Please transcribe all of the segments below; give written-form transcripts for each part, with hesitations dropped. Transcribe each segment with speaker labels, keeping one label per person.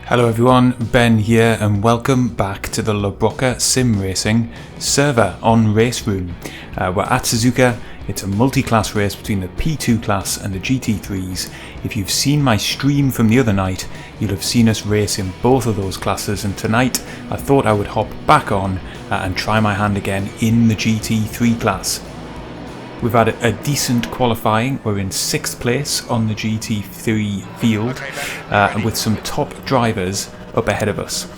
Speaker 1: Hello everyone, Ben here and welcome back to the Broca Sim Racing server on RaceRoom. We're at Suzuka. It's a multi-class race between the P2 class and the GT3s. If you've seen my stream from the other night, you'll have seen us race in both of those classes, and tonight I thought I would hop back on and try my hand again in the GT3 class. We've had a decent qualifying. We're in 6th place on the GT3 field and with some top drivers up ahead of us.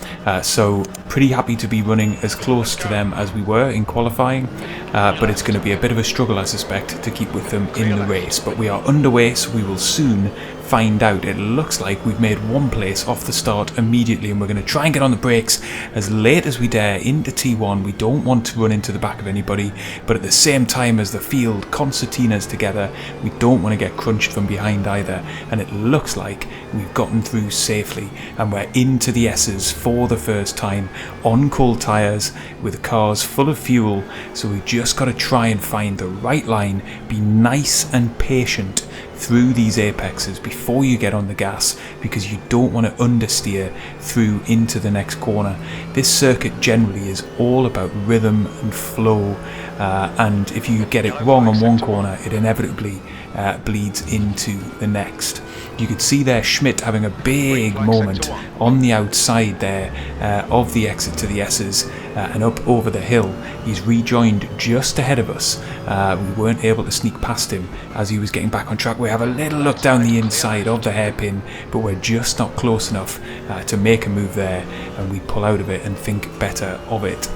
Speaker 1: So pretty happy to be running as close to them as we were in qualifying, but it's going to be a bit of a struggle, I suspect, to keep with them in the race. But we are underway, so we will soon find out. It looks like we've made one place off the start immediately, and we're going to try and get on the brakes as late as we dare into T1. We don't want to run into the back of anybody, but at the same time as the field concertinas together, we don't want to get crunched from behind either. And it looks like we've gotten through safely, and we're into the S's for the first time on cold tyres with cars full of fuel. So we just got to try and find the right line, be nice and patient through these apexes before you get on the gas, because you don't want to understeer through into the next corner. This circuit generally is all about rhythm and flow, and if you get it wrong on one corner, it inevitably bleeds into the next. You could see there Schmidt having a big moment on the outside there of the exit to the S's and up over the hill. He's rejoined just ahead of us. We weren't able to sneak past him as he was getting back on track. We have a little look down the inside of the hairpin, but we're just not close enough to make a move there, and we pull out of it and think better of it.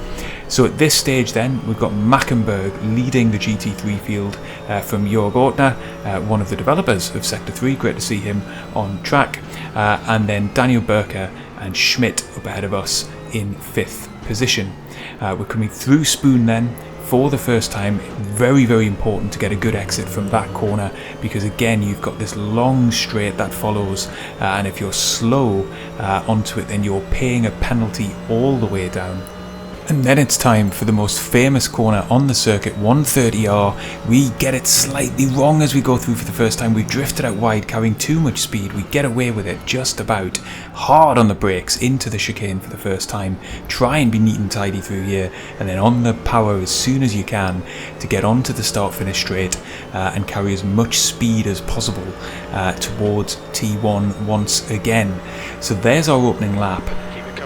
Speaker 1: So at this stage then, we've got Mackenberg leading the GT3 field from Jörg Ortner, one of the developers of Sector 3, great to see him on track, and then Daniel Broca and Schmidt up ahead of us in 5th position. We're coming through Spoon then for the first time. Very, very important to get a good exit from that corner, because again you've got this long straight that follows, and if you're slow onto it, then you're paying a penalty all the way down. And then it's time for the most famous corner on the circuit, 130R. We get it slightly wrong as we go through for the first time. We've drifted out wide, carrying too much speed. We get away with it just about. Hard on the brakes into the chicane for the first time. Try and be neat and tidy through here, and then on the power as soon as you can to get onto the start-finish straight and carry as much speed as possible towards T1 once again. So there's our opening lap.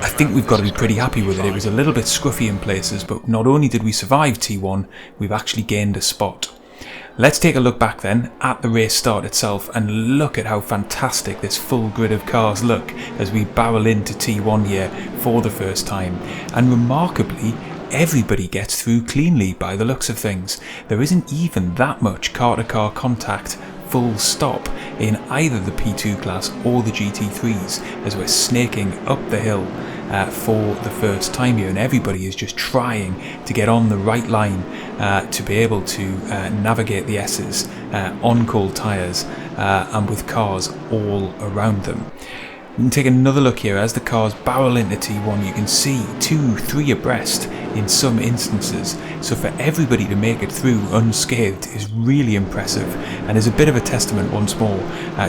Speaker 1: I think we've got to be pretty happy with it. It was a little bit scruffy in places, but not only did we survive T1, we've actually gained a spot. Let's take a look back then at the race start itself and look at how fantastic this full grid of cars look as we barrel into T1 here for the first time. And remarkably, everybody gets through cleanly by the looks of things. There isn't even that much car-to-car contact full stop in either the P2 class or the GT3s as we're snaking up the hill for the first time here, and everybody is just trying to get on the right line to be able to navigate the S's on cold tyres and with cars all around them. We can take another look here as the cars barrel into T1. You can see 2, 3 abreast in some instances, so for everybody to make it through unscathed is really impressive, and is a bit of a testament once more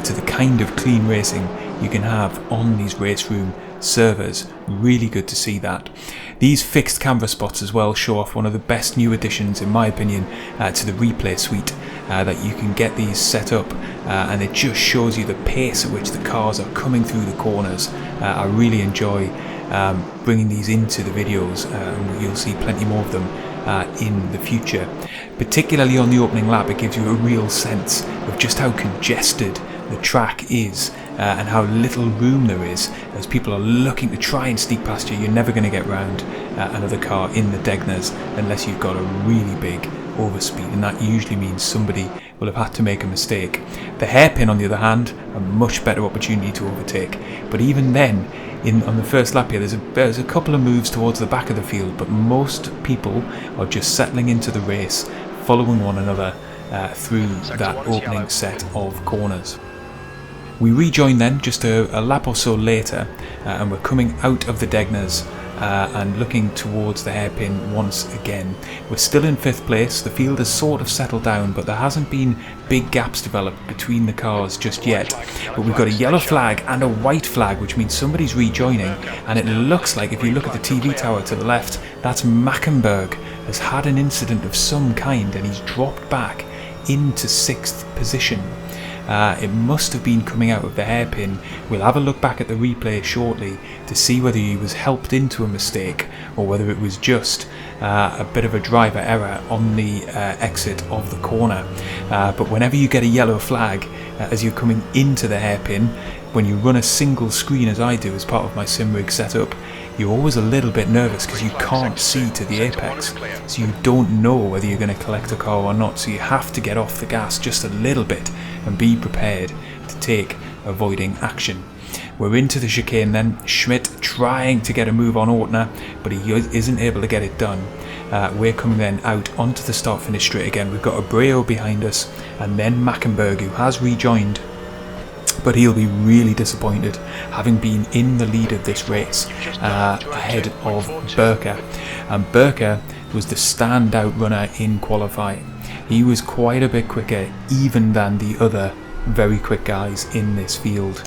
Speaker 1: to the kind of clean racing you can have on these RaceRoom servers. Really good to see that. These fixed camera spots as well show off one of the best new additions, in my opinion, to the replay suite, that you can get these set up and it just shows you the pace at which the cars are coming through the corners. I really enjoy bringing these into the videos, and you'll see plenty more of them in the future. Particularly on the opening lap, it gives you a real sense of just how congested the track is and how little room there is as people are looking to try and sneak past you. You're never going to get round another car in the Degners unless you've got a really big overspeed, and that usually means somebody will have had to make a mistake. The hairpin, on the other hand, a much better opportunity to overtake, but even then, on the first lap here, there's a couple of moves towards the back of the field, but most people are just settling into the race, following one another through that opening set of corners. We rejoin then just a lap or so later, and we're coming out of the Degners and looking towards the hairpin once again. We're still in 5th place. The field has sort of settled down, but there hasn't been big gaps developed between the cars just yet. But we've got a yellow flag and a white flag, which means somebody's rejoining, and it looks like, if you look at the TV tower to the left, that's Mackenberg has had an incident of some kind and he's dropped back into 6th position. It must have been coming out of the hairpin. We'll have a look back at the replay shortly to see whether he was helped into a mistake or whether it was just a bit of a driver error on the exit of the corner. But whenever you get a yellow flag as you're coming into the hairpin, when you run a single screen as I do as part of my SimRig setup, you're always a little bit nervous because you can't see to the apex, so you don't know whether you're going to collect a car or not, so you have to get off the gas just a little bit and be prepared to take avoiding action. We're into the chicane then. Schmidt trying to get a move on Ortner, but he isn't able to get it done. We're coming then out onto the start finish straight again. We've got Abreu behind us and then Mackenberg, who has rejoined, but he'll be really disappointed having been in the lead of this race ahead of Broca. And Broca was the standout runner in qualifying. He was quite a bit quicker even than the other very quick guys in this field.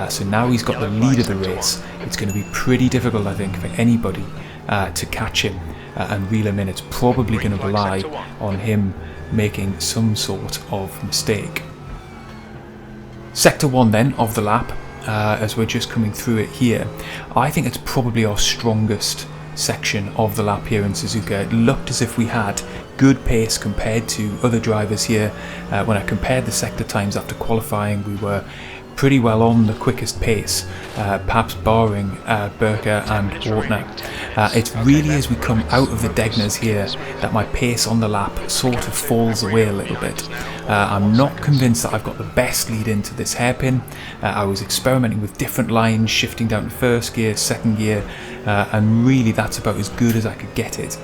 Speaker 1: So now he's got the lead of the race. It's going to be pretty difficult, I think, for anybody to catch him and reel him in. It's probably going to rely on him making some sort of mistake. Sector 1 then of the lap, as we're just coming through it here, I think it's probably our strongest section of the lap here in Suzuka. It looked as if we had good pace compared to other drivers here. When I compared the sector times after qualifying, we were pretty well on the quickest pace, perhaps barring Broca and Ortner. It's really as we come out of the Degners here that my pace on the lap sort of falls away a little bit. I'm not convinced that I've got the best lead into this hairpin. I was experimenting with different lines, shifting down to 1st gear, 2nd gear, and really that's about as good as I could get it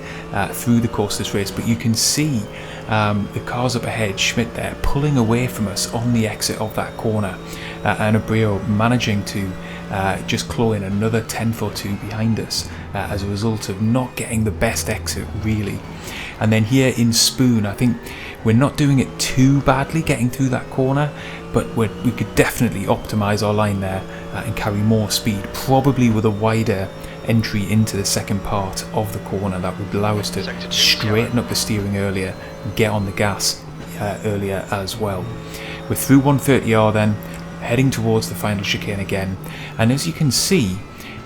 Speaker 1: through the course of this race. But you can see the cars up ahead, Schmidt there, pulling away from us on the exit of that corner, and Abreu managing to just claw in another 10th or 2 behind us as a result of not getting the best exit really. And then here in Spoon, I think we're not doing it too badly getting through that corner, but we could definitely optimise our line there and carry more speed, probably with a wider entry into the second part of the corner that would allow us to straighten up the steering earlier and get on the gas earlier as well. We're through 130R then, heading towards the final chicane again, and as you can see,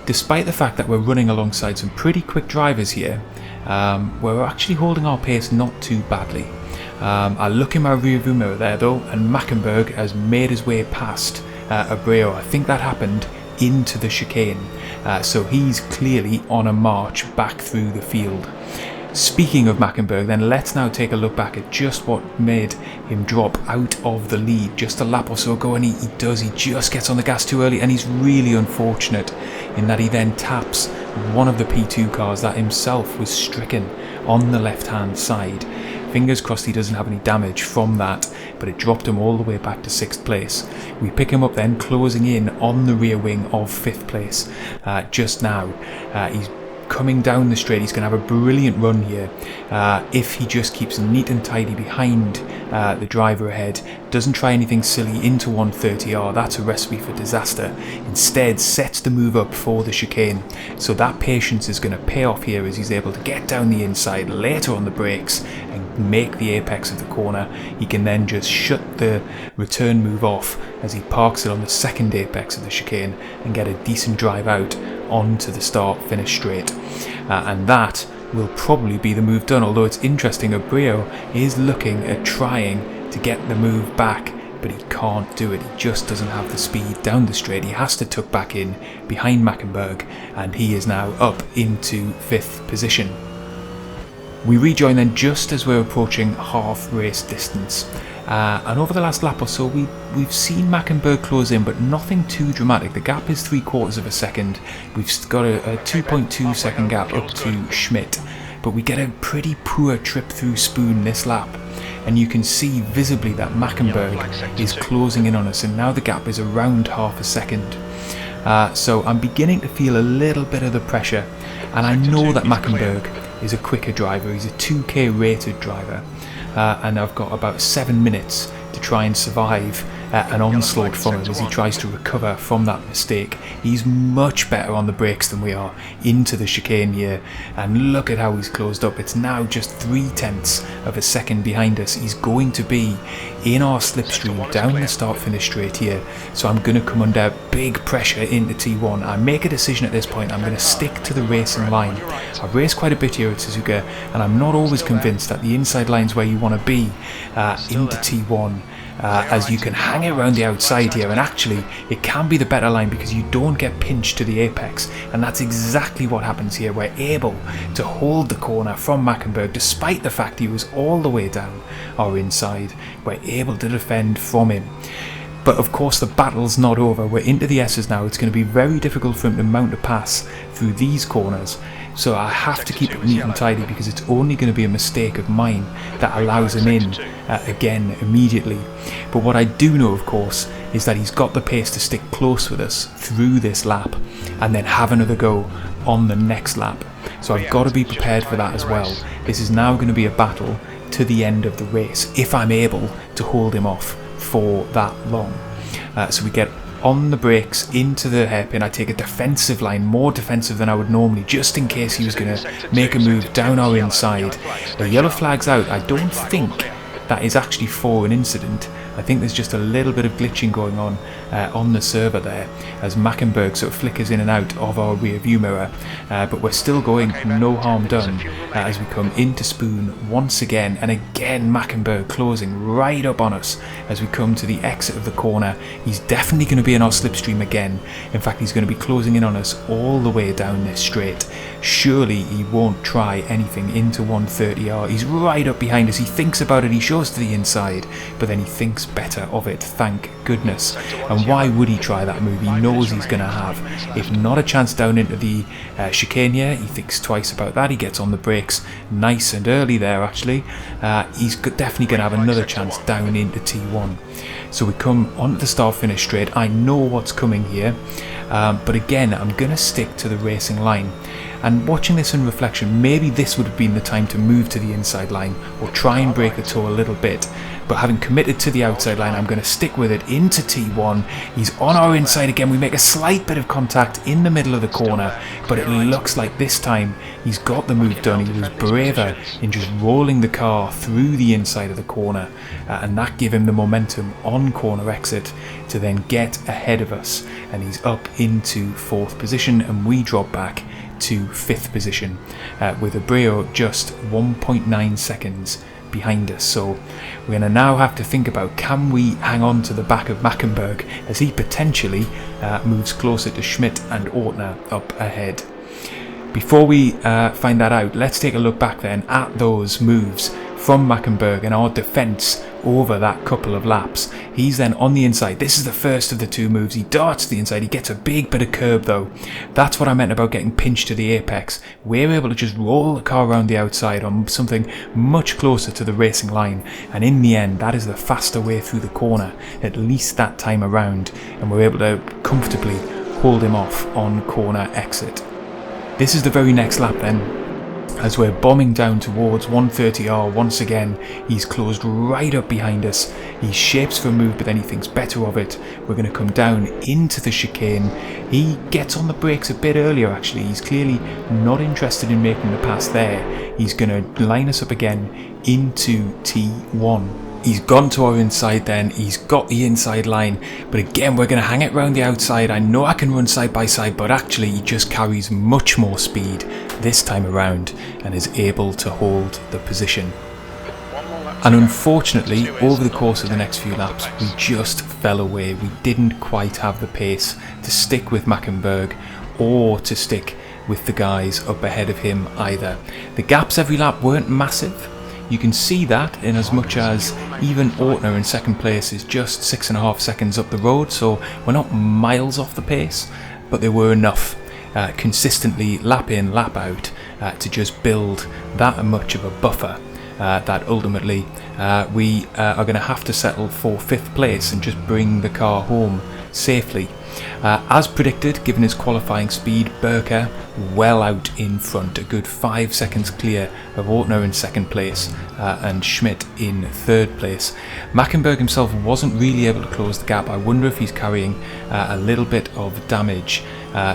Speaker 1: despite the fact that we're running alongside some pretty quick drivers here, we're actually holding our pace not too badly. I look in my rearview mirror there though, and Mackenberg has made his way past Abreu. I think that happened into the chicane, so he's clearly on a march back through the field. Speaking of Mackenberg then, let's now take a look back at just what made him drop out of the lead just a lap or so ago, and he just gets on the gas too early, and he's really unfortunate in that he then taps one of the P2 cars that himself was stricken on the left hand side. Fingers crossed he doesn't have any damage from that, but it dropped him all the way back to 6th place. We pick him up then, closing in on the rear wing of 5th place just now. He's coming down the straight. He's going to have a brilliant run here if he just keeps neat and tidy behind the driver ahead, doesn't try anything silly into 130R, that's a recipe for disaster. Instead sets the move up for the chicane, so that patience is going to pay off here as he's able to get down the inside, later on the brakes and make the apex of the corner. He can then just shut the return move off as he parks it on the second apex of the chicane and get a decent drive out onto the start finish straight, and that will probably be the move done. Although it's interesting, Abreu is looking at trying to get the move back, but he can't do it. He just doesn't have the speed down the straight. He has to tuck back in behind Mackenberg, and he is now up into 5th position. We rejoin then just as we're approaching half race distance, and over the last lap or so we've seen Mackenberg close in, but nothing too dramatic. The gap is 3/4 of a second. We've got a 2.2 second gap up to Schmidt, but we get a pretty poor trip through Spoon this lap, and you can see visibly that Mackenberg is closing in on us, and now the gap is around half a second. So I'm beginning to feel a little bit of the pressure And I know that Mackenberg is a quicker driver, he's a 2K rated driver, and I've got about 7 minutes to try and survive an onslaught from him as he tries to recover from that mistake. He's much better on the brakes than we are into the chicane here, and look at how he's closed up. It's now just 0.3 of a second behind us. He's going to be in our slipstream down the start-finish straight here, so I'm going to come under big pressure into T1. I make a decision at this point. I'm going to stick to the racing line. I've raced quite a bit here at Suzuka, and I'm not always convinced that the inside line's where you want to be into T1. As you can hang it around the outside here, and actually it can be the better line because you don't get pinched to the apex, and that's exactly what happens here. We're able to hold the corner from Mackenberg despite the fact he was all the way down our inside. We're able to defend from him. But of course the battle's not over. We're into the S's now. It's going to be very difficult for him to mount a pass through these corners. So I have to keep it neat and tidy because it's only going to be a mistake of mine that allows him in again immediately. But what I do know, of course, is that he's got the pace to stick close with us through this lap and then have another go on the next lap. So I've got to be prepared for that as well. This is now going to be a battle to the end of the race if I'm able to hold him off for that long. So we get on the brakes into the hairpin. I take a defensive line, more defensive than I would normally, just in case he was going to make a move down our inside. The yellow flag's out. I don't think that is actually for an incident. I think there's just a little bit of glitching going on the server there as Mackenberg sort of flickers in and out of our rear view mirror, but we're still going, no harm done, as we come into Spoon once again, and again Mackenberg closing right up on us as we come to the exit of the corner. He's definitely going to be in our slipstream again. In fact, he's going to be closing in on us all the way down this straight. Surely he won't try anything into 130R. He's right up behind us. He thinks about it, he shows to the inside, but then he thinks better of it, thank goodness. And why would he try that move? He knows he's going to have, if not a chance down into the chicane here, he thinks twice about that. He gets on the brakes nice and early there actually. He's definitely going to have another chance down into T1. So we come onto the start-finish straight. I know what's coming here, but again I'm going to stick to the racing line. And watching this in reflection, maybe this would have been the time to move to the inside line or try and break the toe a little bit. But having committed to the outside line, I'm going to stick with it into T1. He's on our inside again. We make a slight bit of contact in the middle of the corner, but it looks like this time he's got the move done. He was braver in just rolling the car through the inside of the corner, and that gave him the momentum on corner exit to then get ahead of us. And he's up into 4th position, and we drop back to 5th position with Abreu just 1.9 seconds behind us. So we're going to now have to think about, can we hang on to the back of Mackenberg as he potentially moves closer to Schmidt and Ortner up ahead. Before we find that out, let's take a look back then at those moves from Mackenberg and our defence over that couple of laps. He's then on the inside. This is the first of the two moves. He darts to the inside. He gets a big bit of curb though. That's what I meant about getting pinched to the apex. We're able to just roll the car around the outside on something much closer to the racing line, and in the end that is the faster way through the corner, at least that time around, and we're able to comfortably hold him off on corner exit. This is the very next lap then. As we're bombing down towards 130R once again, he's closed right up behind us. He shapes for a move, but then he thinks better of it. We're going to come down into the chicane. He gets on the brakes a bit earlier actually. He's clearly not interested in making the pass there. He's going to line us up again into T1. He's gone to our inside then, he's got the inside line, but again we're going to hang it round the outside. I know I can run side by side, but actually he just carries much more speed this time around and is able to hold the position. And unfortunately, over the course of the next few laps, we just fell away. We didn't quite have the pace to stick with Mackenberg or to stick with the guys up ahead of him either. The gaps every lap weren't massive. You can see that in as much as even Ortner in second place is just 6.5 seconds up the road, so we're not miles off the pace, but they were enough consistently lap in, lap out to just build that much of a buffer that ultimately we are going to have to settle for 5th place and just bring the car home safely. As predicted, given his qualifying speed, Broca well out in front, a good 5 seconds clear of Ortner in second place and Schmidt in third place. Mackenberg himself wasn't really able to close the gap. I wonder if he's carrying a little bit of damage,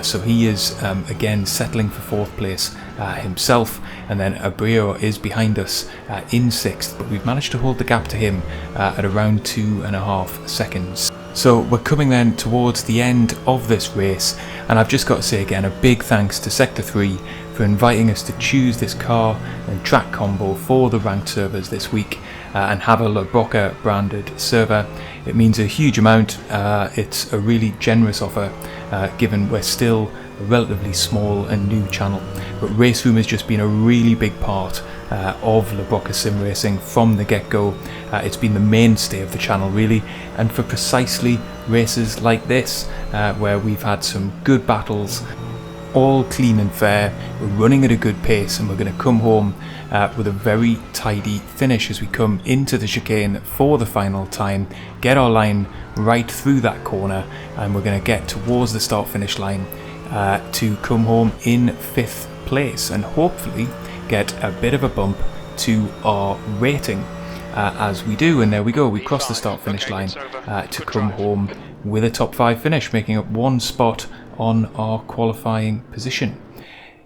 Speaker 1: so he is again settling for fourth place himself, and then Abreu is behind us in sixth, but we've managed to hold the gap to him at around 2.5 seconds. So we're coming then towards the end of this race, and I've just got to say again a big thanks to Sector 3 for inviting us to choose this car and track combo for the ranked servers this week and have a Broca branded server. It means a huge amount. It's a really generous offer given we're still a relatively small and new channel, but RaceRoom has just been a really big part of Broca Sim Racing from the get-go. It's been the mainstay of the channel really, and for precisely races like this where we've had some good battles, all clean and fair, we're running at a good pace, and we're going to come home with a very tidy finish as we come into the chicane for the final time, get our line right through that corner, and we're going to get towards the start finish line to come home in 5th place and hopefully get a bit of a bump to our rating as we do. And there we go, we cross the start finish line to come home with a top 5 finish, making up 1 spot on our qualifying position.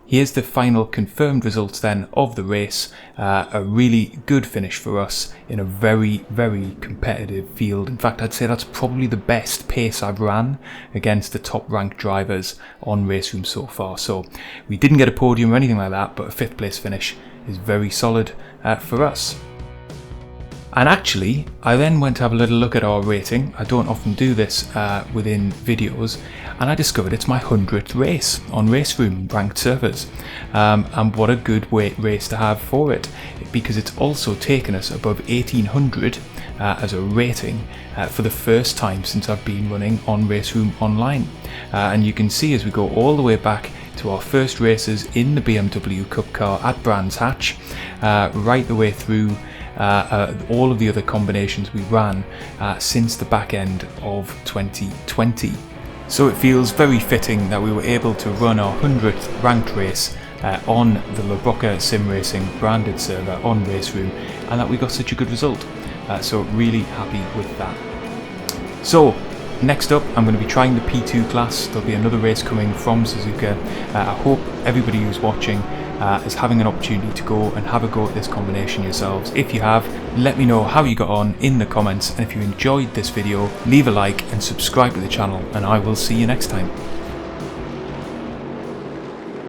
Speaker 1: Here's the final confirmed results then of the race. A really good finish for us in a very, very competitive field. In fact, I'd say that's probably the best pace I've ran against the top ranked drivers on RaceRoom so far. So we didn't get a podium or anything like that, but a 5th place finish is very solid for us. And actually, I then went to have a little look at our rating. I don't often do this within videos, and I discovered it's my 100th race on RaceRoom ranked servers. And what a good race to have for it, because it's also taken us above 1800 as a rating for the first time since I've been running on RaceRoom Online. And you can see as we go all the way back to our first races in the BMW Cup car at Brands Hatch, right the way through all of the other combinations we ran since the back end of 2020. So it feels very fitting that we were able to run our 100th ranked race on the Broca Sim Racing branded server on RaceRoom, and that we got such a good result. So really happy with that. So next up, I'm going to be trying the P2 class. There'll be another race coming from Suzuka. I hope everybody who's watching is having an opportunity to go and have a go at this combination yourselves. If you have, let me know how you got on in the comments, and if you enjoyed this video, leave a like and subscribe to the channel, and I will see you next time.